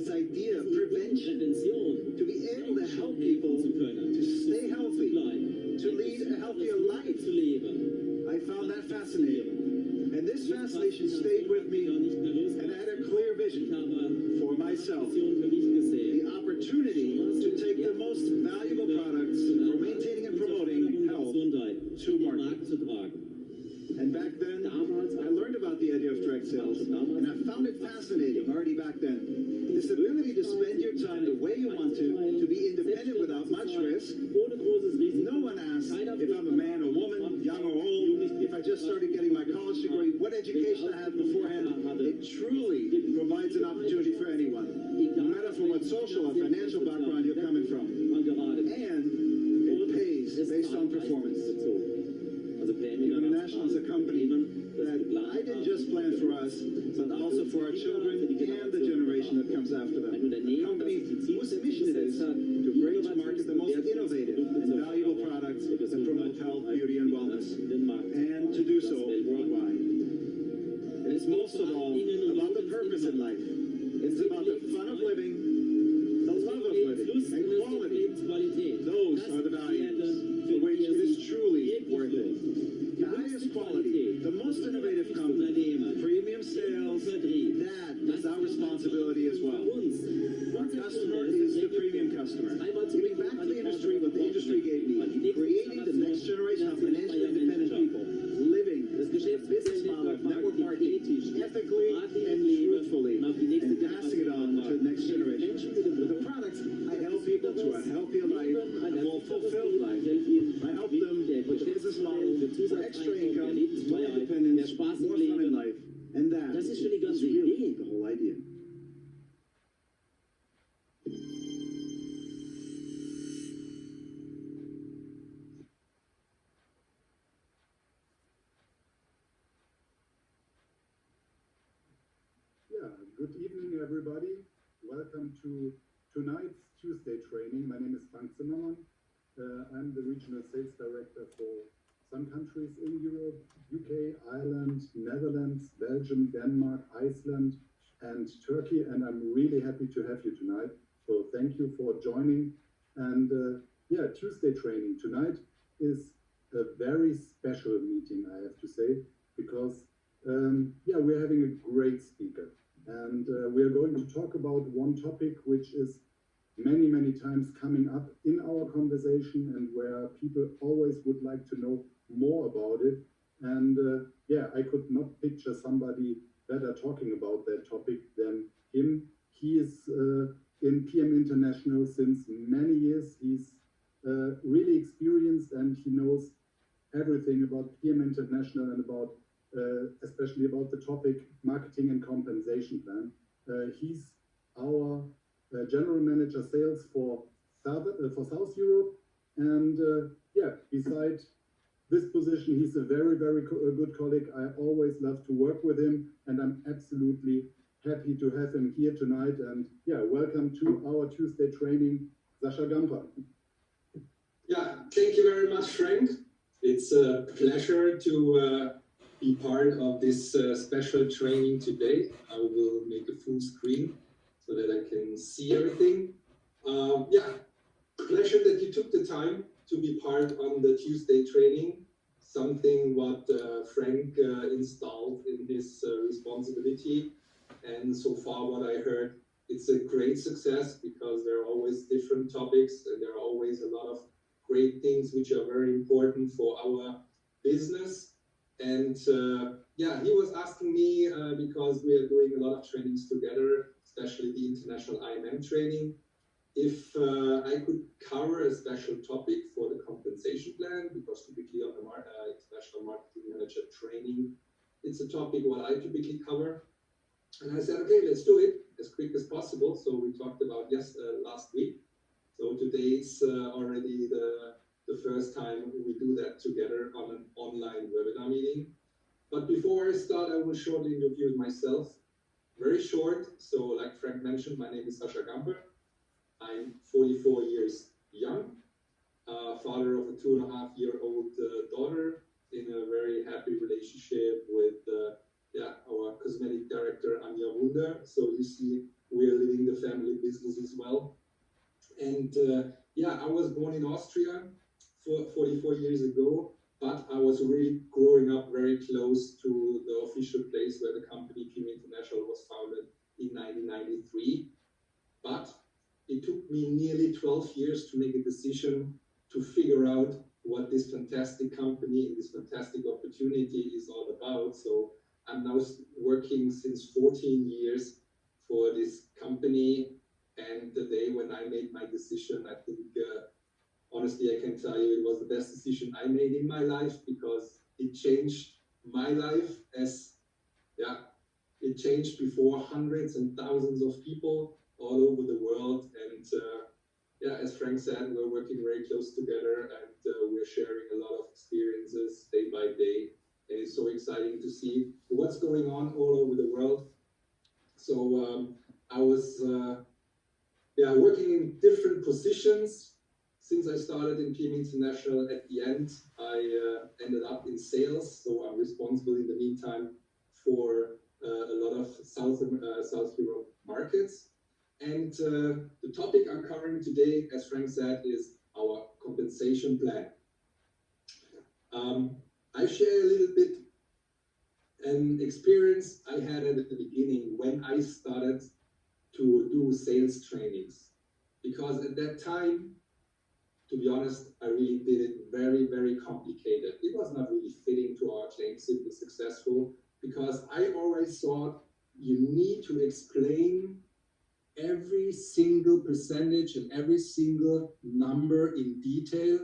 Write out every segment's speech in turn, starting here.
this idea of prevention, to be able to help people to stay healthy, to lead a healthier life. I found that fascinating. And this fascination stayed with me, and I had a clear vision for myself. The opportunity to take the most valuable products for maintaining and promoting health to market. And back then, I learned about the idea of direct sales, and I found it fascinating already back then. This ability to spend your time the way you want to be independent without much risk. No one asks if I'm a man or woman, young or old, if I just started getting my college degree, what education I had beforehand. It truly provides an opportunity for anyone, no matter from what social or financial background you're coming from. And it pays based on performance. International is a company that I didn't just plan for us, but also for our children and the generation that comes after them. A company whose mission it is to bring to market the most innovative and valuable products that promote health, beauty, and wellness, and to do so worldwide. And it's most of all about the purpose in life. It's about the fun of living, the love of living, and quality. Those are the values for which it is truly worth it. The highest quality, the most innovative company, premium sales, that is our responsibility as well. Our customer is the premium customer. Giving back to the industry what the industry gave me, creating the next generation of financially independent people, living the business model of network marketing ethically and truthfully, and passing it on to the next generation. With the products, I help people to a healthier life, a more fulfilled life. I help them with the business model for extra income, more independence, more fun in life. And that is really the whole idea. Good evening, everybody. Welcome to tonight's Tuesday training. My name is Frank Zimmermann. I'm the Regional Sales Director for some countries in Europe, UK, Ireland, Netherlands, Belgium, Denmark, Iceland, and Turkey. And I'm really happy to have you tonight. So thank you for joining. And Tuesday training tonight is a very special meeting, I have to say, because we're having a great speaker. And we are going to talk about one topic which is many, many times coming up in our conversation and where people always would like to know more about it. And I could not picture somebody better talking about that topic than him. He is in PM International since many years. He's really experienced and he knows everything about PM International and about especially about the topic marketing and compensation plan. He's our general manager sales for South Europe, and besides this position, he's a very, very good colleague. I always love to work with him, and I'm absolutely happy to have him here tonight. And welcome to our Tuesday training, Sascha Gamper. Yeah, thank you very much, Frank. It's a pleasure to be part of this special training today. I will make a full screen so that I can see everything. Pleasure that you took the time to be part on the Tuesday training, something what Frank installed in his responsibility. And so far what I heard, it's a great success because there are always different topics and there are always a lot of great things which are very important for our business. And he was asking me, because we are doing a lot of trainings together, especially the international IMM training, if I could cover a special topic for the compensation plan, because typically on the international marketing manager training, it's a topic what I typically cover. And I said, okay, let's do it as quick as possible. So we talked about last week. So today it's already the first time we do that together on an online webinar meeting. But before I start, I will shortly introduce myself. Very short. So like Frank mentioned, my name is Sascha Gamper. I'm 44 years young, father of a 2.5-year-old daughter, in a very happy relationship with our cosmetic director, Anja Wunder. So you see, we are living the a family business as well. And yeah, I was born in Austria 44 years ago, but I was really growing up very close to the official place where the company PM International was founded in 1993. But it took me nearly 12 years to make a decision to figure out what this fantastic company and this fantastic opportunity is all about. So I'm now working since 14 years for this company. And the day when I made my decision, I think, honestly, I can tell you it was the best decision I made in my life, because it changed my life it changed before hundreds and thousands of people all over the world. And as Frank said, we're working very close together, and we're sharing a lot of experiences day by day. And it's so exciting to see what's going on all over the world. So I was working in different positions since I started in PM International. At the end, I ended up in sales, so I'm responsible in the meantime for a lot of South Europe markets. And the topic I'm covering today, as Frank said, is our compensation plan. I share a little bit an experience I had at the beginning when I started to do sales trainings, because at that time, to be honest, I really did it very, very complicated. It was not really fitting to our claim Simple.Successful, because I always thought you need to explain every single percentage and every single number in detail,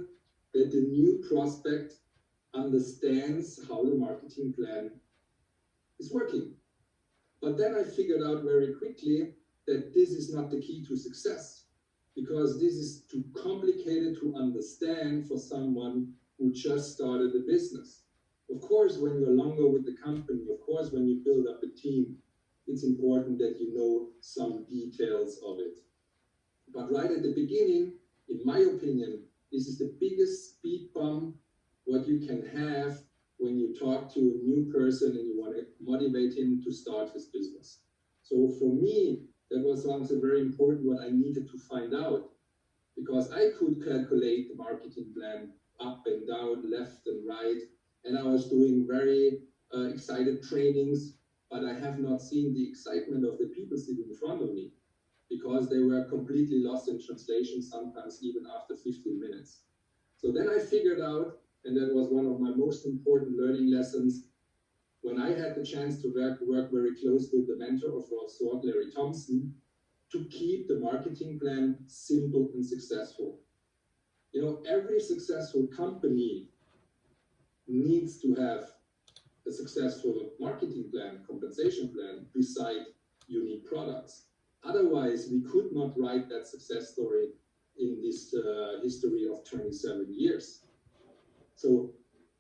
that the new prospect understands how the marketing plan is working. But then I figured out very quickly that this is not the key to success, because this is too complicated to understand for someone who just started a business. Of course, when you're longer with the company, of course, when you build up a team, it's important that you know some details of it. But right at the beginning, in my opinion, this is the biggest speed bump what you can have when you talk to a new person and you want to motivate him to start his business. So for me, that was something very important what I needed to find out, because I could calculate the marketing plan up and down, left and right, and I was doing very excited trainings, but I have not seen the excitement of the people sitting in front of me, because they were completely lost in translation, sometimes even after 15 minutes. So then I figured out, and that was one of my most important learning lessons, when I had the chance to work very close with the mentor of Rolf Sorg, Larry Thompson, to keep the marketing plan simple and successful. You know, every successful company needs to have a successful marketing plan, compensation plan, beside unique products. Otherwise, we could not write that success story in this history of 27 years. So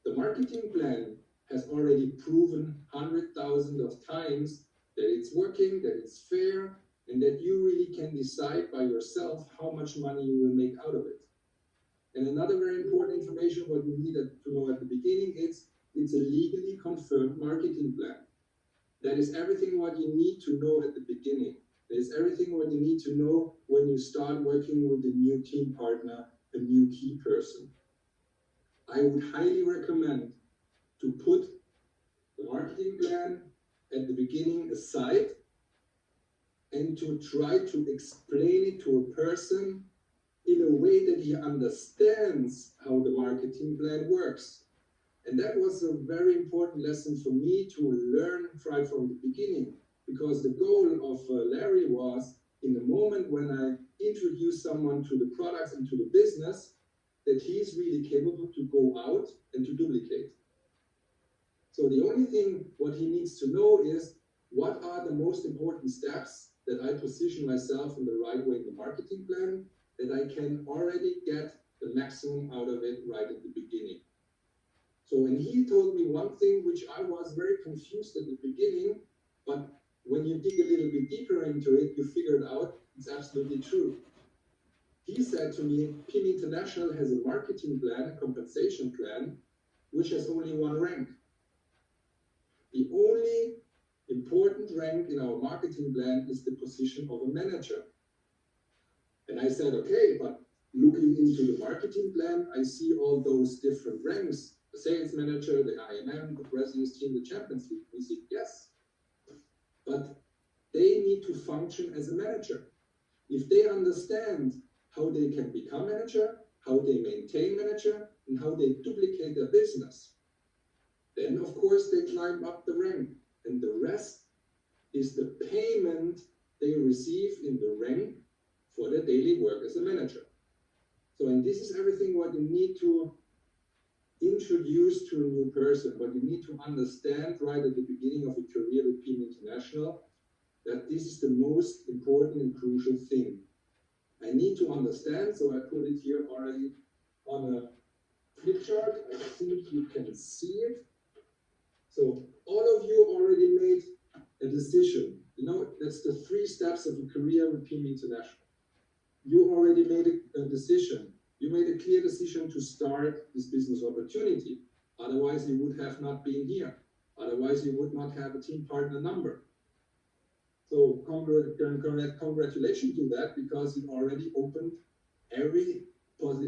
the marketing plan has already proven 100,000 of times that it's working, that it's fair, and that you really can decide by yourself how much money you will make out of it. And another very important information what you needed to know at the beginning is it's a legally confirmed marketing plan. That is everything what you need to know at the beginning. That is everything what you need to know when you start working with a new team partner, a new key person. I would highly recommend to put the marketing plan at the beginning aside and to try to explain it to a person in a way that he understands how the marketing plan works. And that was a very important lesson for me to learn right from the beginning, because the goal of Larry was, in the moment when I introduce someone to the products and to the business, that he's really capable to go out and to duplicate. So the only thing what he needs to know is what are the most important steps that I position myself in the right way in the marketing plan, that I can already get the maximum out of it right at the beginning. So, and he told me one thing which I was very confused at the beginning, but when you dig a little bit deeper into it, you figured out it's absolutely true. He said to me, PM International has a marketing plan, a compensation plan, which has only one rank. The only important rank in our marketing plan is the position of a manager. I said, okay, but looking into the marketing plan, I see all those different ranks, the sales manager, the IMM, the president's team, the champions league. We said, yes, but they need to function as a manager. If they understand how they can become manager, how they maintain manager, and how they duplicate their business, then of course they climb up the rank, and the rest is the payment they receive in the rank for their daily work as a manager. So, and this is everything what you need to introduce to a new person, what you need to understand right at the beginning of a career with PM International, that this is the most important and crucial thing. I need to understand, so I put it here already on a flip chart. I think you can see it. So all of you already made a decision. You know, that's the 3 steps of a career with PM International. You already made a decision. You made a clear decision to start this business opportunity. Otherwise, you would have not been here. Otherwise, you would not have a team partner number. So congratulations to that, because it already opened every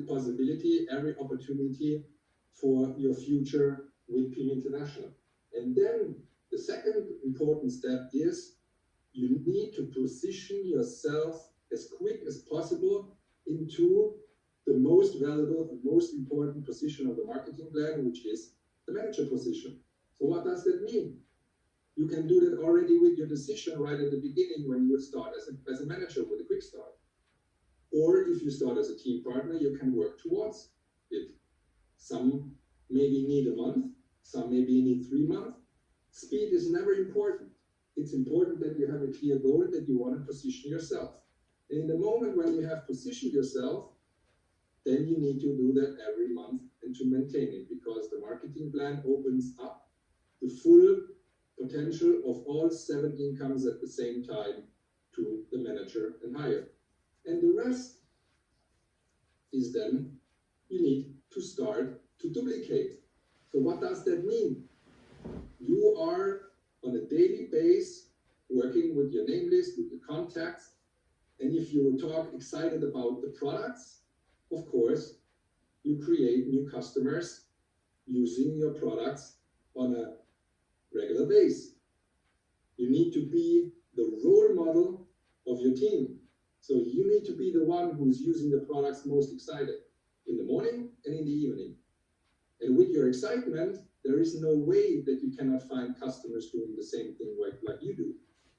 possibility, every opportunity for your future with PM International. And then the second important step is you need to position yourself as quick as possible into the most valuable and most important position of the marketing plan, which is the manager position. So what does that mean? You can do that already with your decision right at the beginning when you start as a manager with a quick start. Or if you start as a team partner, you can work towards it. Some maybe need a month, some maybe need 3 months. Speed is never important. It's important that you have a clear goal, that you want to position yourself. And in the moment when you have positioned yourself, then you need to do that every month and to maintain it, because the marketing plan opens up the full potential of all 7 incomes at the same time to the manager and higher. And the rest is then you need to start to duplicate. So what does that mean? You are on a daily basis working with your name list, with the contacts, and if you talk excited about the products, of course, you create new customers using your products on a regular basis. You need to be the role model of your team. So you need to be the one who's using the products most excited in the morning and in the evening. And with your excitement, there is no way that you cannot find customers doing the same thing like you do.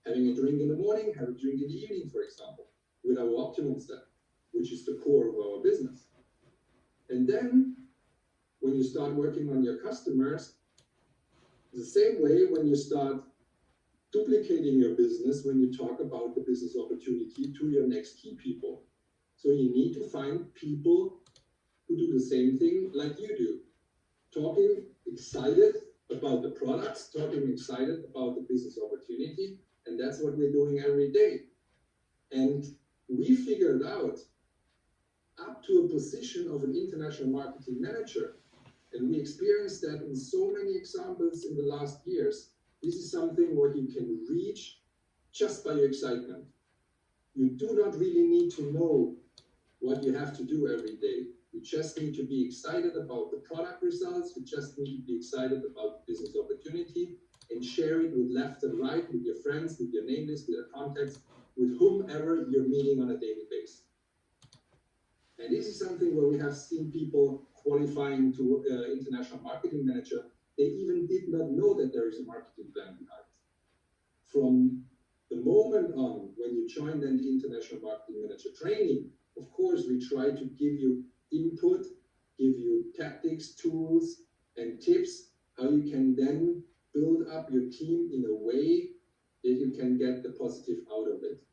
Having a drink in the morning, have a drink in the evening, for example, with our optimum step, which is the core of our business. And then when you start working on your customers, the same way when you start duplicating your business, when you talk about the business opportunity to your next key people. So you need to find people who do the same thing like you do. Talking excited about the products, talking excited about the business opportunity, and that's what we're doing every day. And we figured out up to a position of an international marketing manager, and we experienced that in so many examples in the last years. This is something what you can reach just by your excitement. You do not really need to know what you have to do every day. You just need to be excited about the product results. You just need to be excited about the business opportunity and share it with left and right, with your friends, with your name list, with your contacts, with whomever you're meeting on a daily basis. And this is something where we have seen people qualifying to international marketing manager. They even did not know that there is a marketing plan behind. From the moment on, when you join then the international marketing manager training, of course, we try to give you input, give you tactics, tools, and tips, how you can then build up your team in a way that you can get the positive out of it.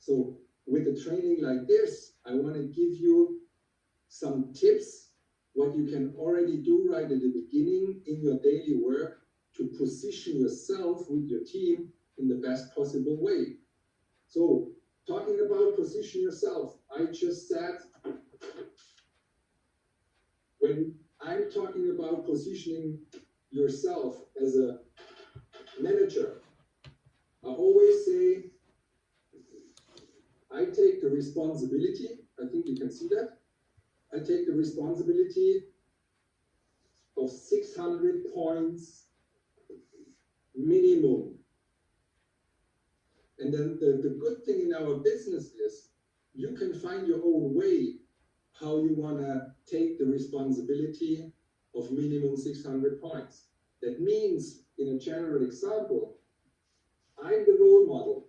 So with a training like this, I want to give you some tips, what you can already do right at the beginning in your daily work to position yourself with your team in the best possible way. So talking about position yourself, I just said, when I'm talking about positioning yourself as a manager, I always say, I take the responsibility, I think you can see that. I take the responsibility of 600 points minimum. And then the good thing in our business is you can find your own way how you want to take the responsibility of minimum 600 points. That means, in a general example, I'm the role model.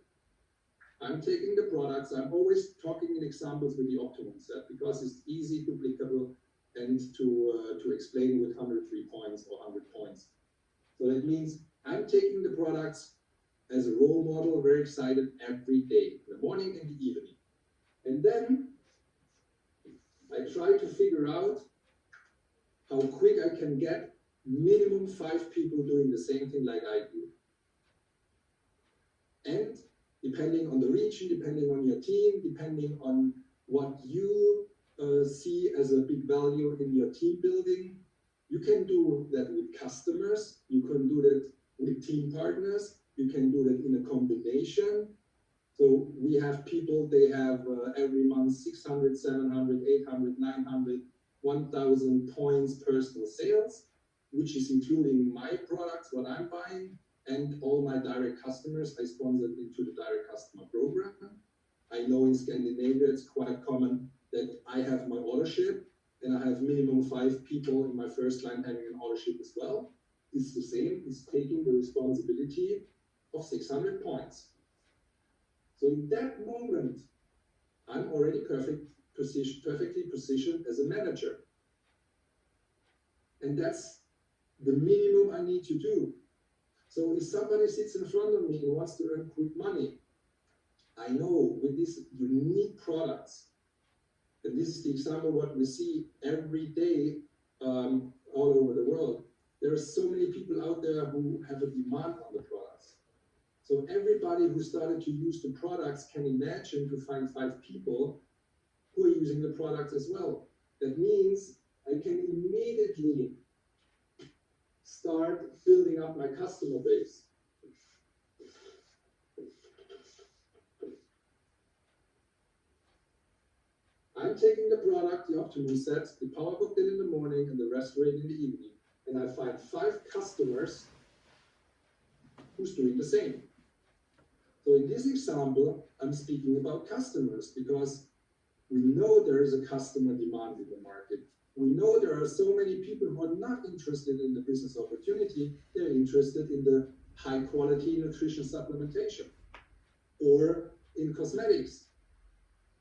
I'm taking the products. I'm always talking in examples with the optimum set because it's easy, duplicable, and to explain with 103 points or 100 points. So that means I'm taking the products as a role model, very excited every day, in the morning and the evening. And then I try to figure out how quick I can get minimum 5 people doing the same thing like I do. And depending on the region, depending on your team, depending on what you see as a big value in your team building, you can do that with customers, you can do that with team partners, you can do that in a combination. So we have people, they have every month 600, 700, 800, 900, 1,000 points personal sales, which is including my products, what I'm buying, and all my direct customers. I sponsored into the direct customer program. I know in Scandinavia it's quite common that I have my ordership and I have minimum 5 people in my first line having an ordership as well. It's the same, it's taking the responsibility of 600 points. So in that moment, I'm already perfectly positioned as a manager. And that's the minimum I need to do. So if somebody sits in front of me and wants to earn quick money, I know with these unique products, and this is the example what we see every day all over the world, there are so many people out there who have a demand on the products. So everybody who started to use the products can imagine to find 5 people who are using the products as well. That means I can immediately start building up my customer base. I'm taking the product, the optimum set, the power booked in the morning and the rest rate in the evening. And I find 5 customers who's doing the same. So in this example, I'm speaking about customers because we know there is a customer demand in the market. We know there are so many people who are not interested in the business opportunity. They're interested in the high quality nutrition supplementation or in cosmetics.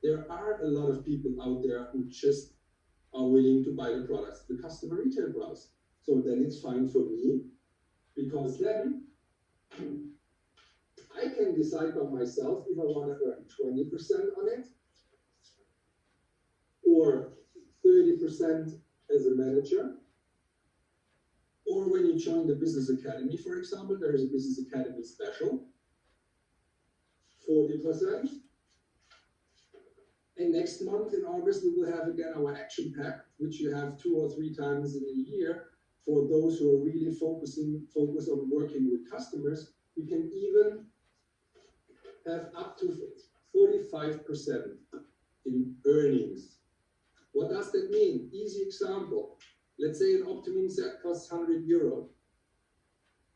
There are a lot of people out there who just are willing to buy the products, the customer retail browse. So then it's fine for me because then I can decide by myself if I want to earn 20% on it or 30% as a manager. Or when you join the Business Academy, for example, there is a Business Academy special, 40%. And next month in August, we will have again our action pack, which you have 2 or 3 times in a year for those who are really focused on working with customers. You can even have up to 45% in earnings. What does that mean? Easy example. Let's say an optimum set costs €100.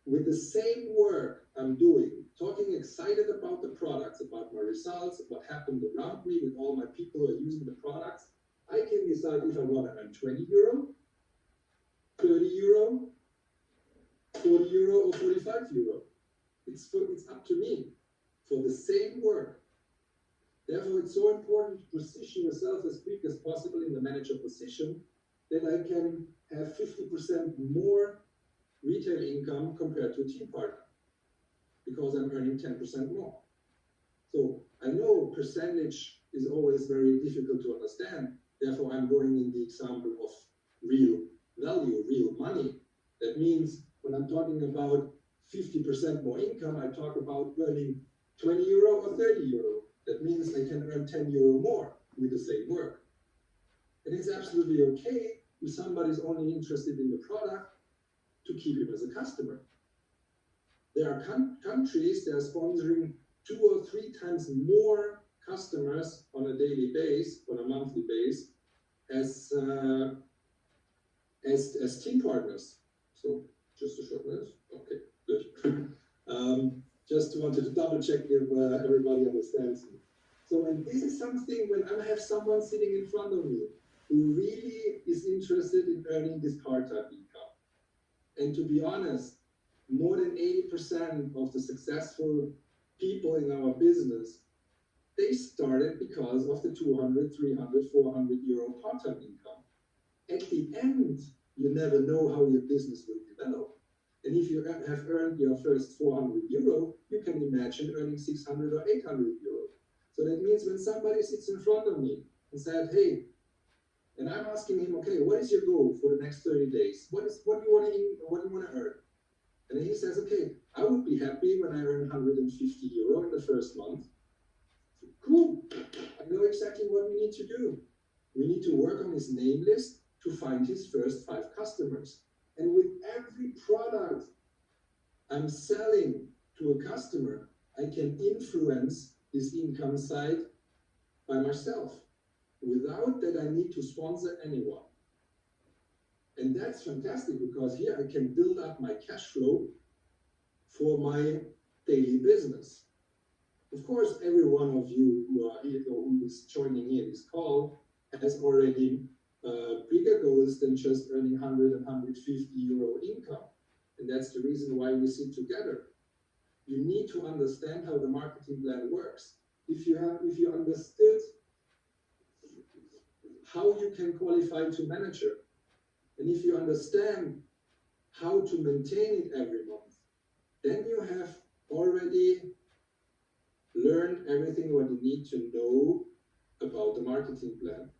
With the same work I'm doing, talking excited about the products, about my results, what happened around me with all my people who are using the products, I can decide if I want to earn €20, €30, €40 or €45. It's up to me for the same work. Therefore, it's so important to position yourself as quick as possible in the manager position that I can have 50% more retail income compared to a team partner because I'm earning 10% more. So I know percentage is always very difficult to understand. Therefore, I'm going in the example of real value, real money. That means when I'm talking about 50% more income, I talk about earning €20 or €30. That means I can earn €10 more with the same work. And it's absolutely okay if somebody's only interested in the product to keep him as a customer. There are countries that are sponsoring 2 or 3 times more customers on a daily base, on a monthly base, as team partners. So just a short notice. Okay, good. Just wanted to double check if everybody understands me. So, and this is something when I have someone sitting in front of me who really is interested in earning this part-time income. And to be honest, more than 80% of the successful people in our business, they started because of the 200, 300, 400 euro part-time income. At the end, you never know how your business will develop. And if you have earned your first 400 euro, you can imagine earning 600 or 800 euro. So that means when somebody sits in front of me and said, hey, and I'm asking him, okay, what is your goal for the next 30 days? What do you want to earn? And he says, okay, I would be happy when I earn 150 euro in the first month. Cool. I know exactly what we need to do. We need to work on his name list to find his first 5 customers. And with every product I'm selling to a customer, I can influence his income side by myself. Without that, I need to sponsor anyone. And that's fantastic because here I can build up my cash flow for my daily business. Of course, every one of you who are here or who is joining here this call has already bigger goals than just earning 100 and 150 euro income. And that's the reason why we sit together. You need to understand how the marketing plan works. If you understood how you can qualify to manager, and if you understand how to maintain it every month, then you have already learned everything what you need to know about the marketing plan.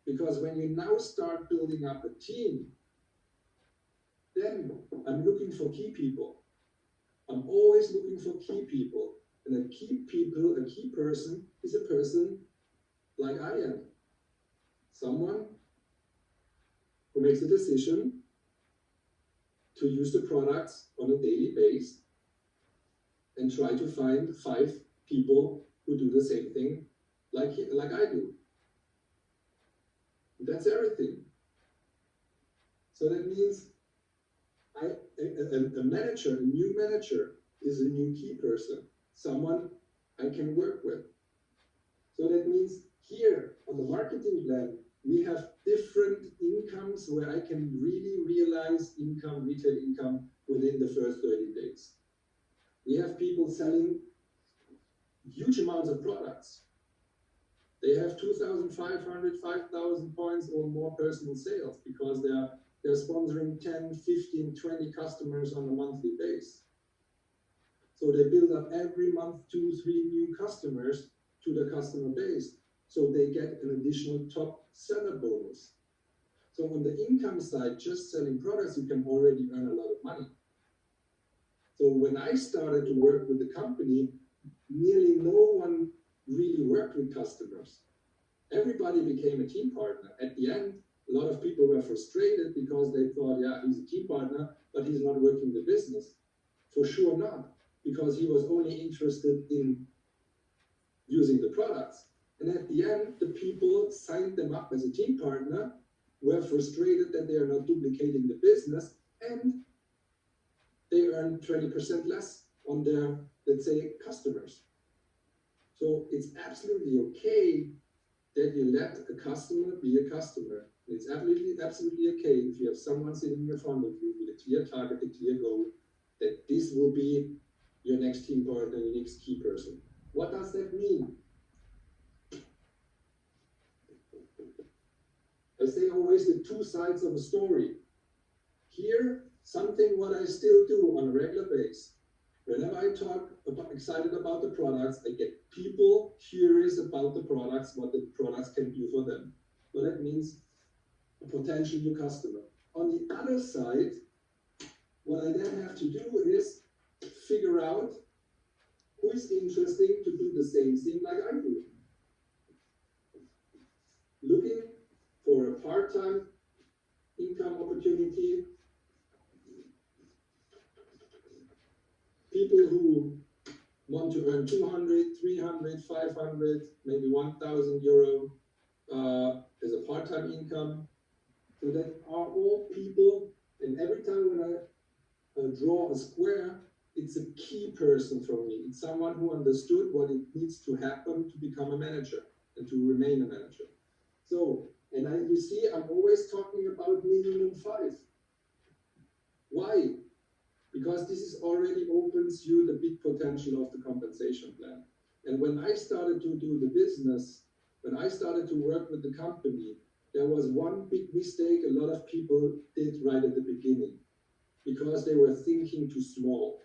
Because when you now start building up a team, then I'm looking for key people. I'm always looking for key people. And a key person is a person like I am. Someone who makes a decision to use the products on a daily basis and try to find 5 people who do the same thing like I do. That's everything. So that means a manager, a new manager is a new key person, someone I can work with. So that means here on the marketing plan, we have different incomes where I can really realize income, retail income within the first 30 days. We have people selling huge amounts of products. They have 2,500, 5,000 points or more personal sales because they're sponsoring 10, 15, 20 customers on a monthly basis. So they build up every month 2, 3 new customers to the customer base. So they get an additional top seller bonus. So on the income side, just selling products, you can already earn a lot of money. So when I started to work with the company, nearly no one really worked with customers. Everybody became a team partner. At the end, a lot of people were frustrated because they thought, yeah, he's a team partner, but he's not working the business. For sure not, because he was only interested in using the products. And at the end, the people signed them up as a team partner, were frustrated that they are not duplicating the business, and they earn 20% less on their, let's say, customers. So it's absolutely okay that you let a customer be a customer. It's absolutely okay if you have someone sitting in front of you with a clear target, a clear goal, that this will be your next team partner, your next key person. What does that mean? I say always the 2 sides of a story. Here, something what I still do on a regular basis. Whenever I talk about excited about the products, I get people curious about the products, what the products can do for them. So that means a potential new customer. On the other side, what I then have to do is figure out who is interested to do the same thing like I do. Looking for a part-time income opportunity, people who want to earn 200, 300, 500, maybe 1,000 euro as a part-time income. So that are all people, and every time when I draw a square, it's a key person for me. It's someone who understood what it needs to happen to become a manager and to remain a manager. So, and you see, I'm always talking about minimum 5. Why? Because this is already opens you the big potential of the compensation plan. And when I started to do the business, when I started to work with the company, there was one big mistake a lot of people did right at the beginning, because they were thinking too small.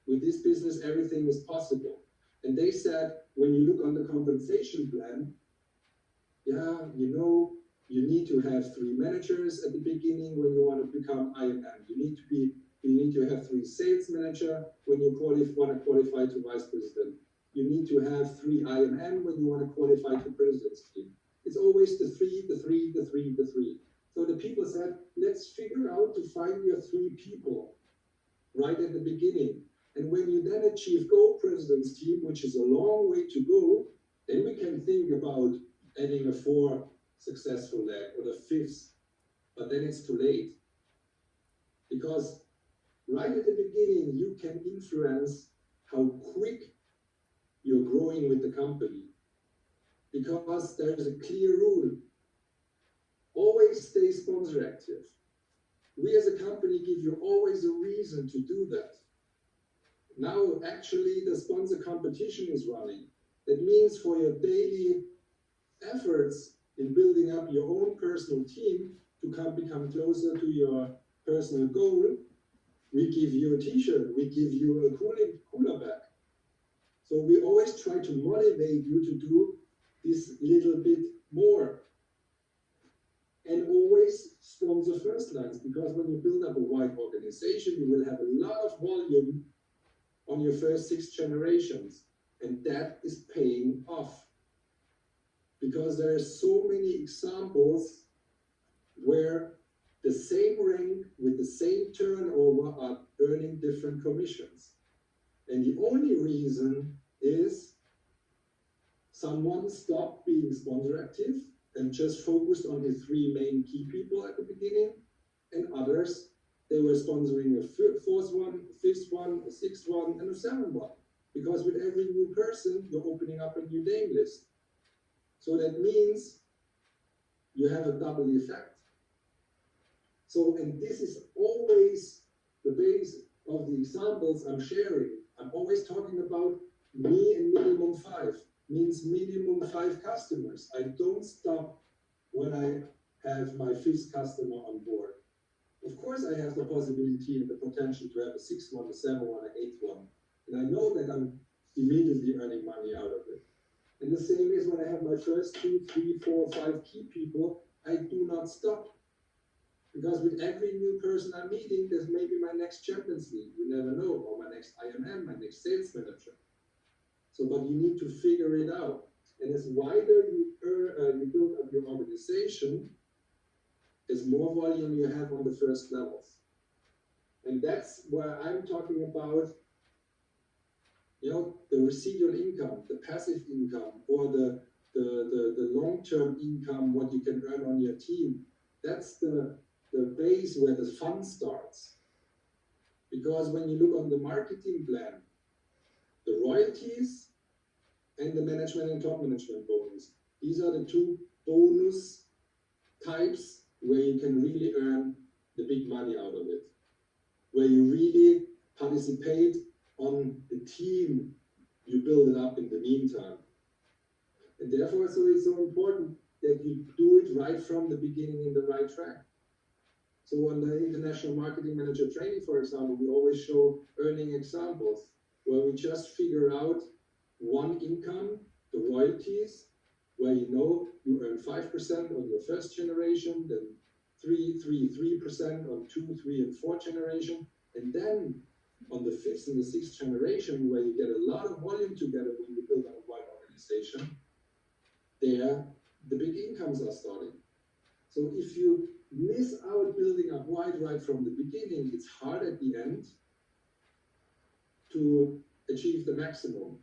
With this business, everything is possible. And they said, when you look on the compensation plan, yeah, you know, you need to have 3 managers at the beginning when you want to become IMM. You need to have 3 sales manager when you want to qualify to vice president. You need to have 3 IMM when you want to qualify to president's team. It's always the 3, the 3, the 3, the 3. So the people said, let's figure out to find your 3 people right at the beginning. And when you then achieve Go President's team, which is a long way to go, then we can think about adding a 4 successful leg or the 5th, but then it's too late. Because right at the beginning, you can influence how quick you're growing with the company. Because there is a clear rule. Always stay sponsor active. We as a company give you always a reason to do that. Now, actually, the sponsor competition is running. That means for your daily efforts in building up your own personal team to become closer to your personal goal, we give you a t-shirt, we give you a cooler bag. So we always try to motivate you to do this little bit more. And always sponsor first lines, because when you build up a wide organization, you will have a lot of volume on your first 6 generations, and that is paying off. Because there are so many examples where the same rank with the same turnover are earning different commissions. And the only reason is someone stopped being sponsor active and just focused on his 3 main key people at the beginning, and others, they were sponsoring a 4th one, a 5th one, a 6th one, and a 7th one. Because with every new person, you're opening up a new name list. So that means you have a double effect. So, and this is always the base of the examples I'm sharing. I'm always talking about me and minimum 5, means minimum 5 customers. I don't stop when I have my 5th customer on board. Of course, I have the possibility and the potential to have a 6th one, a 7th one, an 8th one. And I know that I'm immediately earning money out of it. And the same is when I have my first 2, 3, 4, 5 key people, I do not stop. Because with every new person I'm meeting, there's maybe my next Champions League, you never know, or my next IMM, my next sales manager. So, but you need to figure it out. And as wider you build up your organization, as more volume you have on the first levels. And that's where I'm talking about, you know, the residual income, the passive income, or the long-term income, what you can earn on your team. That's the base where the fun starts. Because when you look on the marketing plan, the royalties and the management and top management bonus, these are the 2 bonus types where you can really earn the big money out of it, where you really participate on the team you build it up in the meantime. And therefore, so it's so important that you do it right from the beginning in the right track. So on the International Marketing Manager training, for example, we always show earning examples where we just figure out one income, the royalties, where you know you earn 5% on your first generation, then 3% on 2, 3, and 4 generation, and then on the 5th and the 6th generation, where you get a lot of volume together when you build up a wide organization, there the big incomes are starting. So if you miss out building up wide right from the beginning, it's hard at the end to achieve the maximum.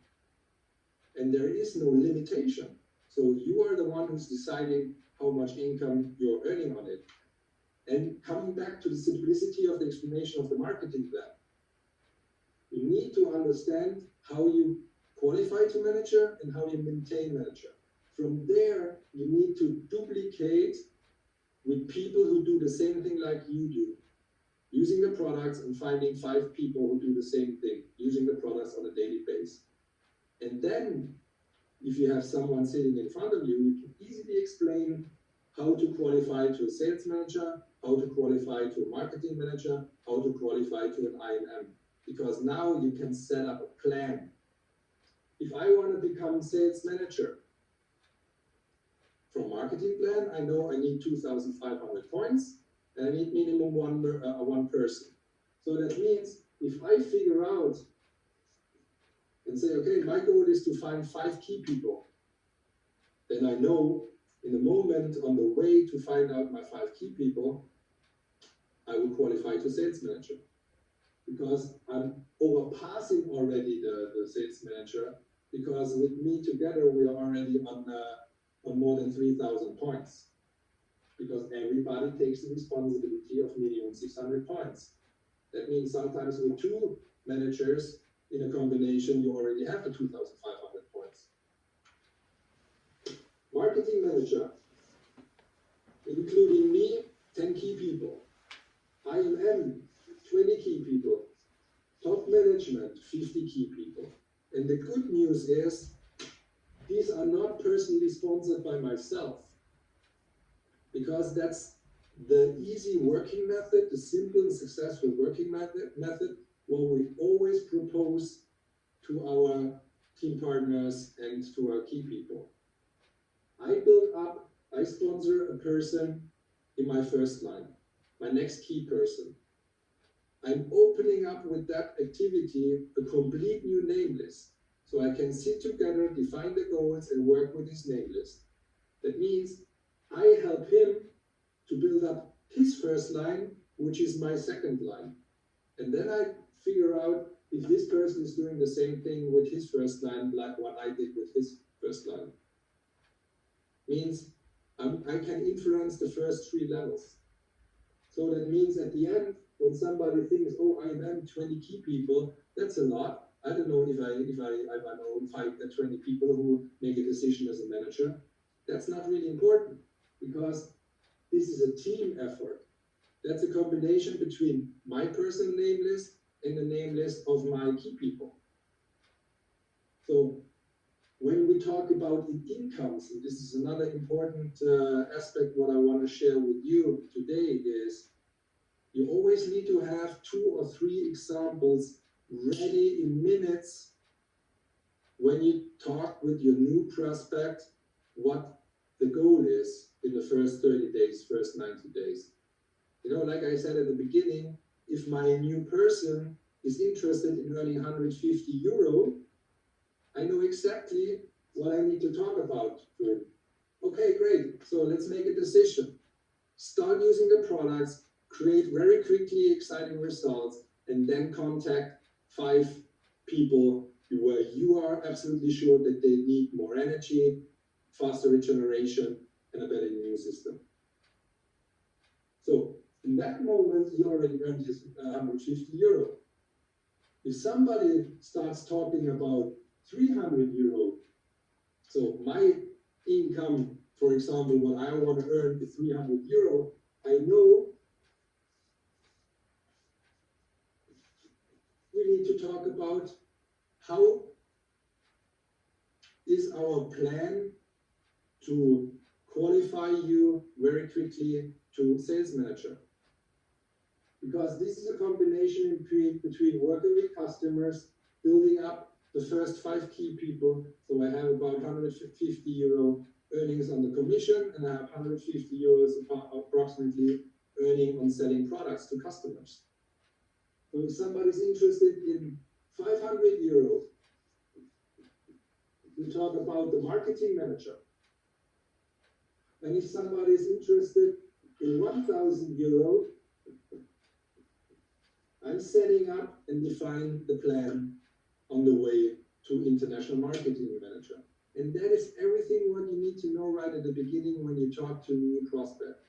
And there is no limitation. So you are the one who's deciding how much income you're earning on it. And coming back to the simplicity of the explanation of the marketing plan, you need to understand how you qualify to manager and how you maintain manager. From there, you need to duplicate with people who do the same thing like you do, using the products and finding 5 people who do the same thing, using the products on a daily basis. And then, if you have someone sitting in front of you, you can easily explain how to qualify to a sales manager, how to qualify to a marketing manager, how to qualify to an IM. Because now you can set up a plan. If I want to become sales manager, from marketing plan, I know I need 2,500 points, and I need minimum one person. So that means if I figure out and say, okay, my goal is to find 5 key people, then I know in the moment on the way to find out my 5 key people, I will qualify to sales manager. Because I'm overpassing already the sales manager, because with me together, we are already on more than 3,000 points. Because everybody takes the responsibility of minimum 600 points. That means sometimes with 2 managers in a combination, you already have the 2,500 points. Marketing manager, including me, 10 key people. IMM, 20 key people. Top management, 50 key people. And the good news is, these are not personally sponsored by myself, because that's the easy working method, the simple and successful working method, what we always propose to our team partners and to our key people. I sponsor a person in my first line, my next key person. I'm opening up with that activity a complete new name list. So I can sit together, define the goals, and work with his name list. That means I help him to build up his first line, which is my second line. And then I figure out if this person is doing the same thing with his first line, like what I did with his first line. Means I can influence the first 3 levels. So that means at the end, when somebody thinks, oh, I am 20 key people, that's a lot. I don't know if I know 20 people who make a decision as a manager. That's not really important, because this is a team effort. That's a combination between my personal name list and the name list of my key people. So when we talk about the incomes, and this is another important aspect what I want to share with you today, is you always need to have 2 or 3 examples ready in minutes when you talk with your new prospect what the goal is in the first 30 days, first 90 days. You know, like I said at the beginning, if my new person is interested in earning 150 euro, I know exactly what I need to talk about to him. Okay, great. So let's make a decision. Start using the products, create very quickly exciting results, and then contact 5 people where you are absolutely sure that they need more energy, faster regeneration, and a better immune system. So in that moment, you already earned his 150 euro. If somebody starts talking about 300 euro, so my income, for example, what I want to earn is 300 euro, I know we need to talk about how is our plan to qualify you very quickly to sales manager. Because this is a combination between working with customers, building up the first 5 key people. So I have about 150 euro earnings on the commission, and I have 150 euros approximately earning on selling products to customers. So if somebody's interested in 500 euro, we talk about the marketing manager. And if somebody is interested in 1,000 euro, I'm setting up and define the plan on the way to international marketing manager. And that is everything what you need to know right at the beginning when you talk to a new prospect.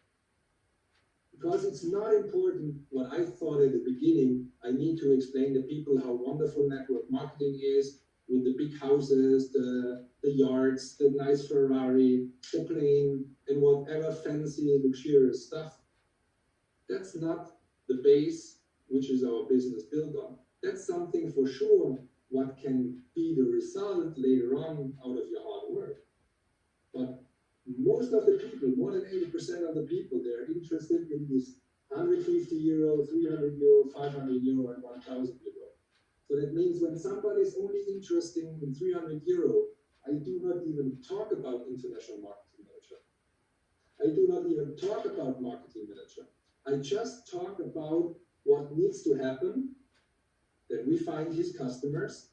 Because it's not important what I thought at the beginning. I need to explain to people how wonderful network marketing is, with the big houses, the yards, the nice Ferrari, the plane, and whatever fancy, luxurious stuff. That's not the base which is our business built on. That's something for sure what can be the result later on out of your hard work. But most of the people, more than 80% of the people, they're interested in this 150 euro, 300 euro, 500 euro, and 1,000 euro. So that means when somebody is only interested in 300 euro, I do not even talk about international marketing manager. I do not even talk about marketing manager. I just talk about what needs to happen, that we find his customers,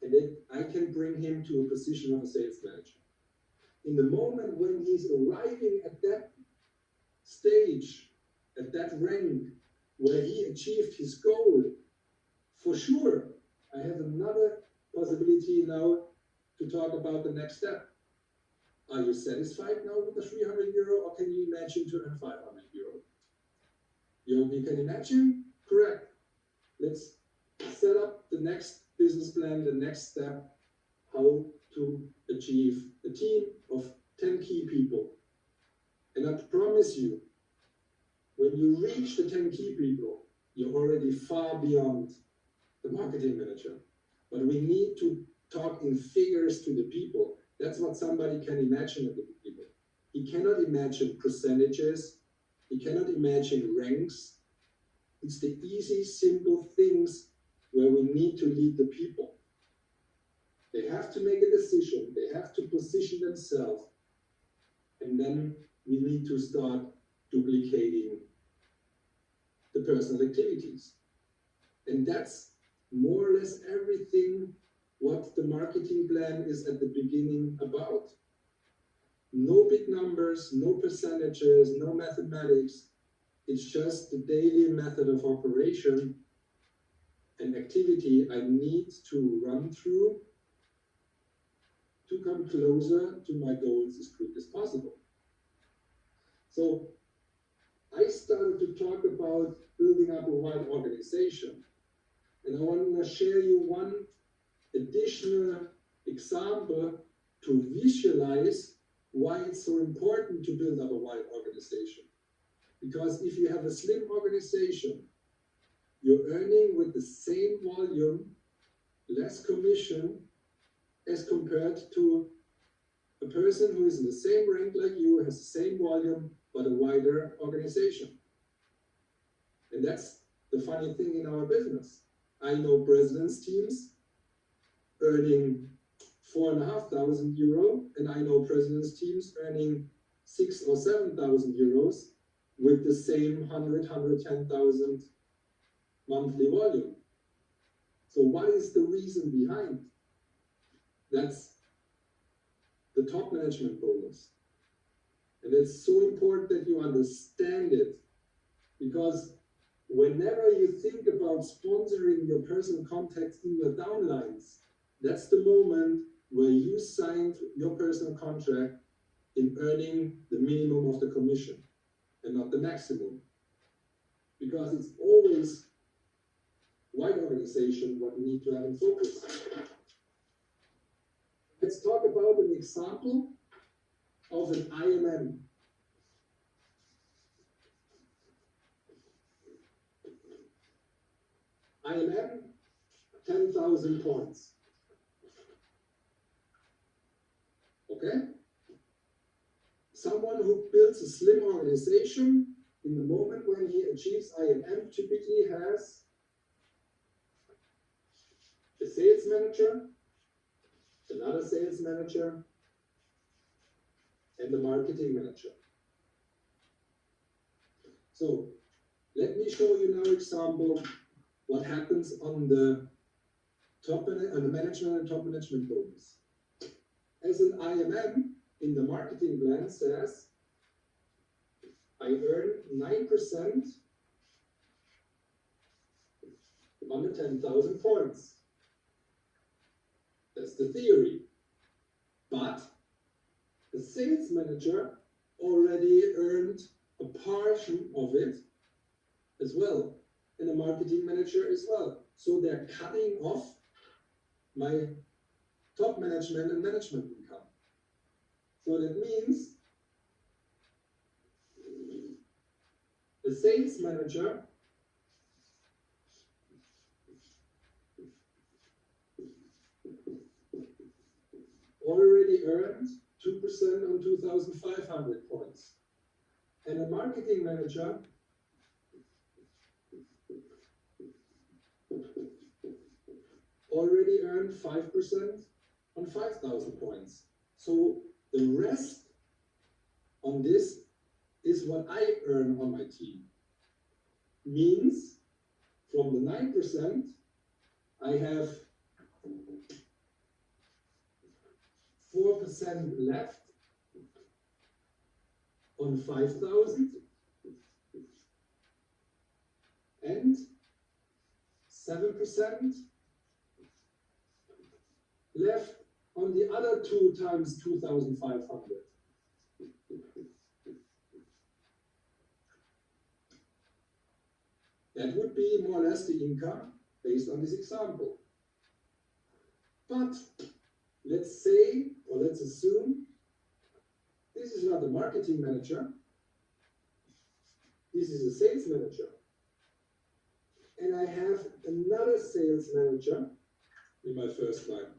and that I can bring him to a position of a sales manager. In the moment when he's arriving at that stage, at that rank, where he achieved his goal, for sure, I have another possibility now to talk about the next step. Are you satisfied now with the 300 euro, or can you imagine to earn 500 euro? You can imagine? Correct. Let's set up the next business plan, the next step, how to achieve a team of 10 key people. And I promise you, when you reach the 10 key people, you're already far beyond the marketing manager. But we need to talk in figures to the people. That's what somebody can imagine at the beginning. He cannot imagine percentages. He cannot imagine ranks. It's the easy, simple things where we need to lead the people. They have to make a decision. They have to position themselves. And then we need to start duplicating the personal activities. And that's more or less everything what the marketing plan is at the beginning about. No big numbers, no percentages, no mathematics. It's just the daily method of operation and activity I need to run through to come closer to my goals as quick as possible. So I started to talk about building up a wide organization. And I want to share you one additional example to visualize why it's so important to build up a wide organization. Because if you have a slim organization, you're earning with the same volume less commission as compared to a person who is in the same rank like you, has the same volume, but a wider organization. And that's the funny thing in our business. I know president's teams earning 4,500 euro, and I know president's teams earning 6,000 or 7,000 euros with the same 110,000 monthly volume. So what is the reason behind? That's the top management bonus. And it's so important that you understand it, because whenever you think about sponsoring your personal contacts in your downlines, that's the moment where you signed your personal contract in earning the minimum of the commission and not the maximum. Because it's always wide organization what we need to have in focus. Let's talk about an example of an IMM. IMM, 10,000 points. Okay? Someone who builds a slim organization, in the moment when he achieves IMM, typically has a sales manager, another sales manager, and the marketing manager. So let me show you now an example what happens on the management and top management bonus. As an IMM in the marketing plan says, I earn 9% on the 10,000 points. That's the theory. But the sales manager already earned a portion of it as well, and the marketing manager as well. So they're cutting off my top management and management income. So that means the sales manager already earned 2% on 2,500 points. And the marketing manager already earned 5% on 5,000 points. So the rest on this is what I earn on my team. Means from the 9%, I have 4% left on 5,000 and 7% left on the other 2 times 2,500. That would be more or less the income based on this example. But let's say, or let's assume, this is not a marketing manager, this is a sales manager. And I have another sales manager in my first line,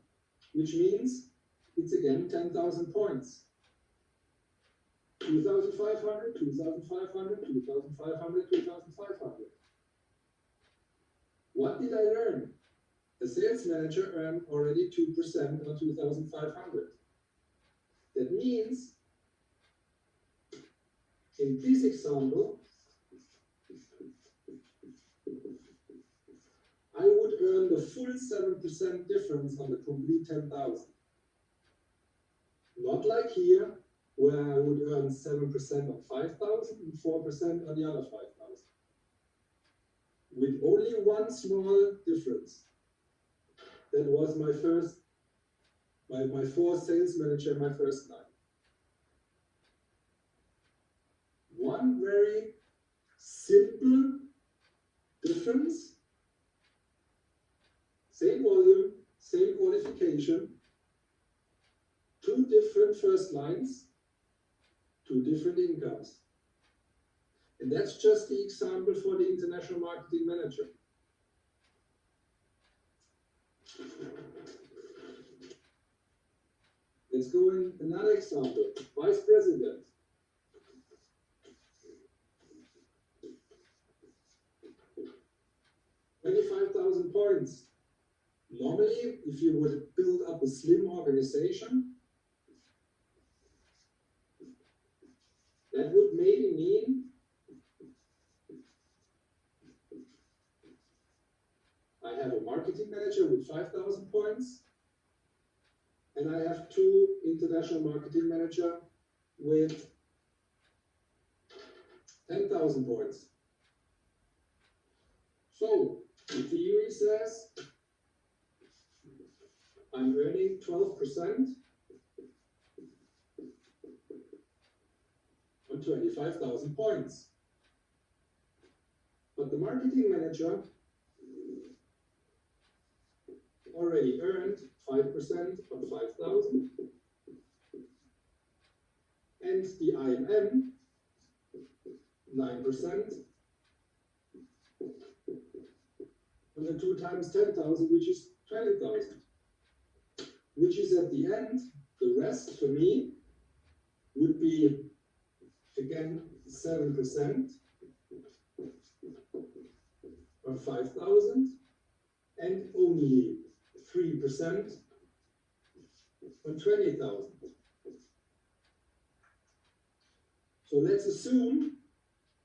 which means it's again 10,000 points. 2,500, 2,500, 2,500, 2,500. What did I earn? The sales manager earned already 2% on 2,500. That means, in this example, I would earn the full 7% difference on the complete 10,000. Not like here, where I would earn 7% on 5,000 and 4% on the other 5,000. With only one small difference. That was my first, my 4 sales manager in my first line. One very simple difference, same volume, same qualification, 2 different first lines, 2 different incomes. And that's just the example for the international marketing manager. Let's go in another example, vice president. $25,000 points. Normally, if you would build up a slim organization, that would maybe mean I have a marketing manager with 5,000 points, and I have 2 international marketing manager with 10,000 points. So, the theory says I'm earning 12% on 25,000 points. But the marketing manager already earned 5% on 5,000, and the IMM 9% on the 2 times 10,000, which is 20,000, which is at the end, the rest for me would be again 7% on 5,000 and only 3% on 20,000. So let's assume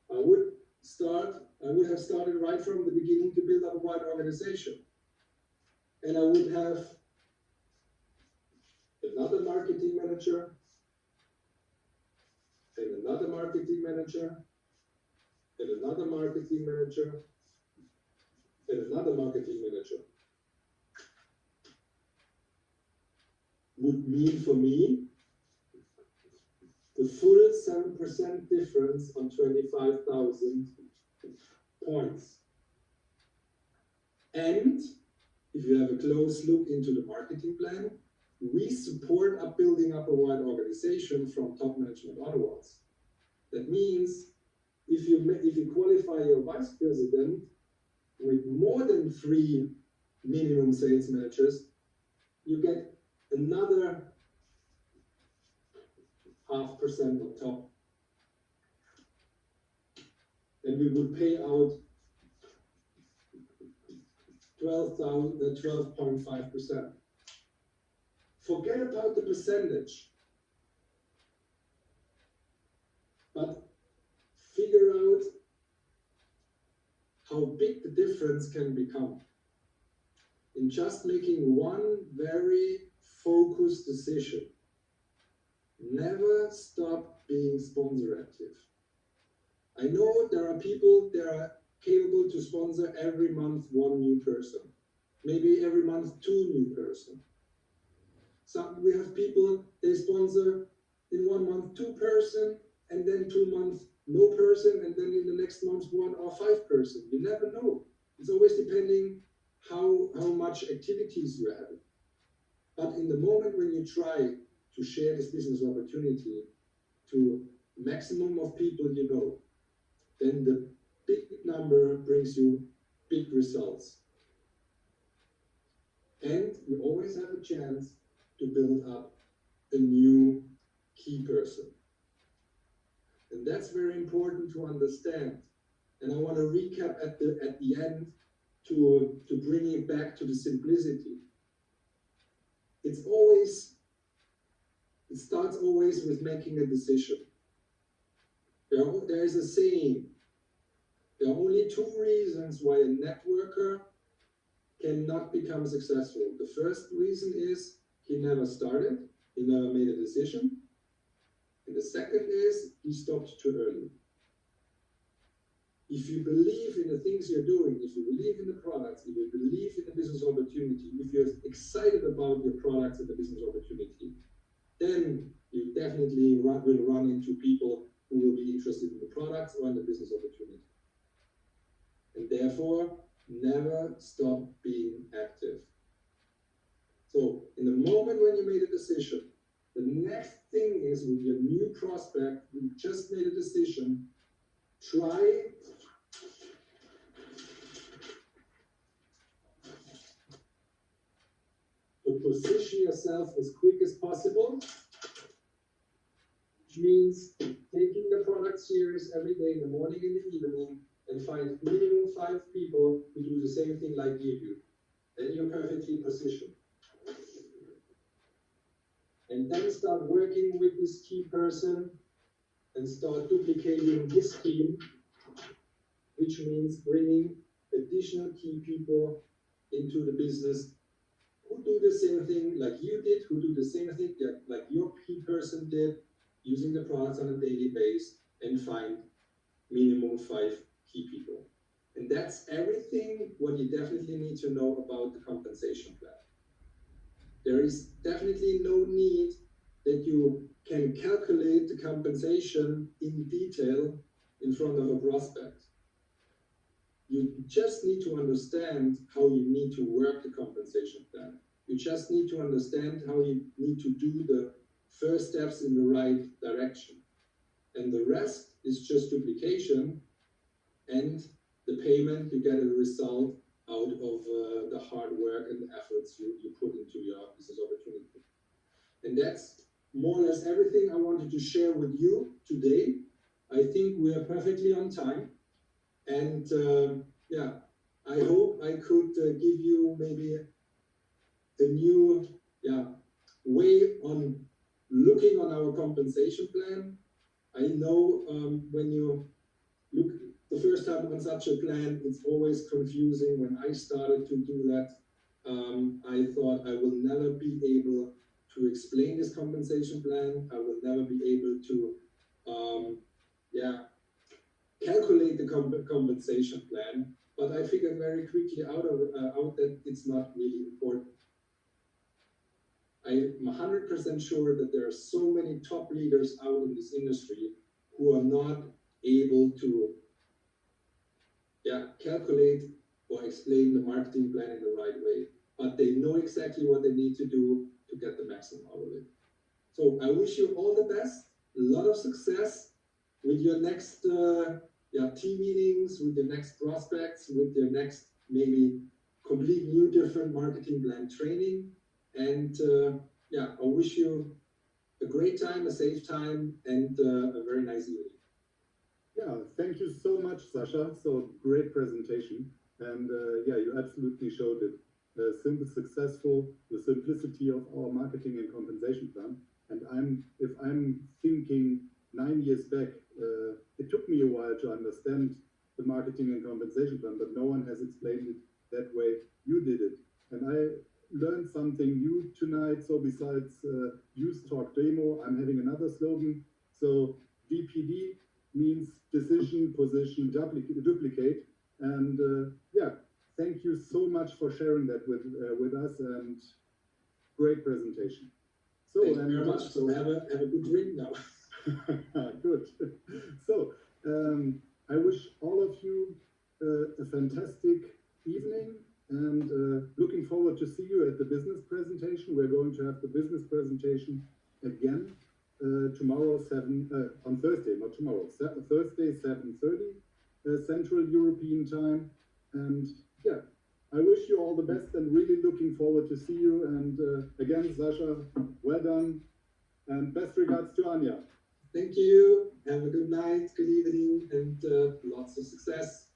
I would have started right from the beginning to build up a wide organization. And I would have another marketing manager, and another marketing manager, and another marketing manager, and another marketing manager. would mean for me the full 7% difference on 25,000 points. And if you have a close look into the marketing plan, we support building up a wide organization from top management onwards. That means if you qualify your vice president with more than 3 minimum sales managers, you get another 0.5% on top. And we would pay out 12.5%. Forget about the percentage, but figure out how big the difference can become in just making one very focused decision. Never stop being sponsor active. I know there are people that are capable to sponsor every month 1 new person, maybe every month 2 new person. We have people, they sponsor in 1 month 2 person, and then 2 months no person, and then in the next month 1 or 5 person. You never know. It's always depending how much activities you have. But in the moment when you try to share this business opportunity to maximum of people you know, then the big number brings you big results. And you always have a chance to build up a new key person. And that's very important to understand. And I want to recap at the end to bring it back to the simplicity. It starts always with making a decision. There is a saying, there are only 2 reasons why a networker cannot become successful. The first reason is he never started, he never made a decision. And the second is he stopped too early. If you believe in the things you're doing, if you believe in the products, if you believe in the business opportunity, if you're excited about your products and the business opportunity, then you definitely will run into people who will be interested in the products or in the business opportunity. And therefore, never stop being active. So, in the moment when you made a decision, the next thing is with your new prospect, you just made a decision, try to position yourself as quick as possible, which means taking the product serious every day in the morning and the evening, and find minimum 5 people who do the same thing like you do. Then you're perfectly positioned. And then start working with this key person and start duplicating his team, which means bringing additional key people into the business who do the same thing like you did, who do the same thing like your key person did, using the products on a daily basis, and find minimum 5 key people. And that's everything what you definitely need to know about the compensation plan. There is definitely no need that you can calculate the compensation in detail in front of a prospect. You just need to understand how you need to work the compensation plan. You just need to understand how you need to do the first steps in the right direction. And the rest is just duplication and the payment. You get a result out of the hard work and the efforts you put into your business opportunity. And that's more or less everything I wanted to share with you today. I think we are perfectly on time. And yeah, I hope I could give you maybe a new way on looking on our compensation plan. I know when you look the first time on such a plan, it's always confusing. When I started to do that, I thought I will never be able to explain this compensation plan. I will never be able to calculate the compensation plan. But I figured very quickly out that it's not really important. I'm 100% sure that there are so many top leaders out in this industry who are not able to calculate or explain the marketing plan in the right way, but they know exactly what they need to do to get the maximum out of it. So I wish you all the best, a lot of success with your next team meetings, with your next prospects, with your next maybe complete new different marketing plan training. And I wish you a great time, a safe time, and a very nice evening. Yeah, thank you so much, Sasha. So great presentation. And you absolutely showed it. Simple, successful, the simplicity of our marketing and compensation plan. And if I'm thinking 9 years back, it took me a while to understand the marketing and compensation plan, but no one has explained it that way. You did it. And I learned something new tonight. So besides use, talk, demo, I'm having another slogan. So DPD means decision, position, duplicate. And thank you so much for sharing that with us, and great presentation. So thank you very much. So have a good drink now. Good. So I wish all of you a fantastic evening, and looking forward to see you at the business presentation. We're going to have the business presentation again tomorrow on Thursday, not tomorrow, Thursday 7:30 Central European time. And I wish you all the best and really looking forward to see you. And again, Sasha, well done, and best regards to Anja. Thank you. Have a good night, good evening, and lots of success.